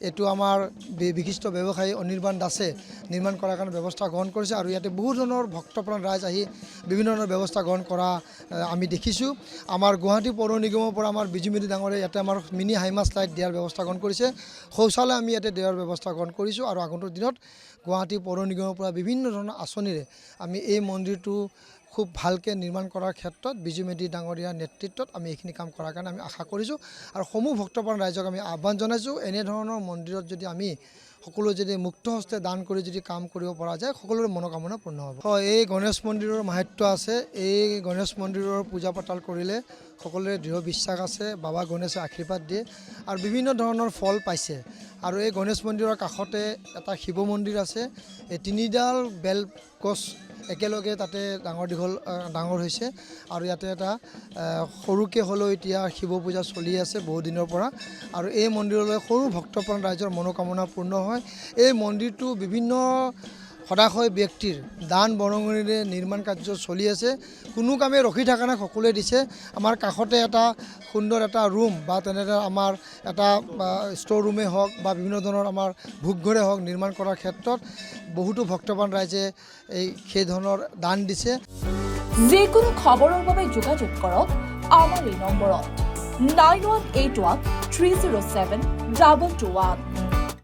এইটো আমাৰ বিশিষ্ট ব্যৱসায়ী অনিৰ্বাণ দাসে নিৰ্মাণ কৰাৰ কাৰণে ব্যৱস্থা গ্ৰহণ কৰিছে আৰু ইয়াতে বহু ধৰণৰ ভক্তপ্ৰাণ ৰাইজ আহি বিভিন্ন ধৰণৰ ব্যৱস্থা গ্ৰহণ কৰা আমি দেখিছোঁ। আমাৰ গুৱাহাটী পৌৰ নিগমৰ পৰা আমাৰ বিজুমতি ডাঙৰে ইয়াতে আমাৰ মিনি হাইমাছ লাইট দিয়াৰ ব্যৱস্থা গ্ৰহণ কৰিছে। শৌচালয় আমি ইয়াতে দিয়াৰ ব্যৱস্থা গ্ৰহণ কৰিছোঁ আৰু আগন্তুক দিনত গুৱাহাটী পৌৰ নিগমৰ পৰা বিভিন্ন ধৰণৰ আঁচনিৰে আমি এই মন্দিৰটো খুব ভালকৈ নিৰ্মাণ কৰাৰ ক্ষেত্ৰত বিজুমতি ডাঙৰীয়াৰ নেতৃত্বত আমি এইখিনি কাম কৰাৰ কাৰণে আমি আশা কৰিছোঁ আৰু সমূহ ভক্তপ্ৰাণ ৰাইজক আমি আহ্বান জনাইছোঁ, এনেধৰণৰ মন্দিৰত যদি আমি সকলো যদি মুক্ত হস্তে দান কৰি যদি কাম কৰিব পৰা যায় সকলোৰে মনোকামনা পূৰ্ণ হ'ব। হয়, এই গণেশ মন্দিৰৰ মাহাত্য আছে। এই গণেশ মন্দিৰৰ পূজা পাতল কৰিলে সকলোৰে দৃঢ় বিশ্বাস আছে, বাবা গণেশে আশীৰ্বাদ দিয়ে আৰু বিভিন্ন ধৰণৰ ফল পাইছে। আৰু এই গণেশ মন্দিৰৰ কাষতে এটা শিৱ মন্দিৰ আছে। এই 3ডাল বেল গছ একেলগে তাতে ডাঙৰ হৈছে আৰু ইয়াতে এটা সৰুকৈ হ'লেও এতিয়া শিৱ পূজা চলি আছে বহু দিনৰ পৰা আৰু এই মন্দিৰলৈ সৰু ভক্তপ্ৰাণ ৰাইজৰ মনোকামনা পূৰ্ণ হয়। এই মন্দিৰটো বিভিন্ন সদাশয় ব্যক্তিৰ দান বৰঙণিৰে নিৰ্মাণ কাৰ্য চলি আছে। কোনো কামে ৰখি থকা নাই, সকলোৱে দিছে। আমাৰ কাষতে এটা সুন্দৰ এটা ৰুম বা তেনেদৰে আমাৰ এটা ষ্ট'ৰ ৰুমেই হওক বা বিভিন্ন ধৰণৰ আমাৰ ভোগঘৰে হওক নিৰ্মাণ কৰাৰ ক্ষেত্ৰত বহুতো ভক্তপ্ৰাণ ৰাইজে সেই ধৰণৰ দান দিছে। যিকোনো খবৰৰ বাবে যোগাযোগ কৰক আমাৰ এই নম্বৰত 9181 307 221।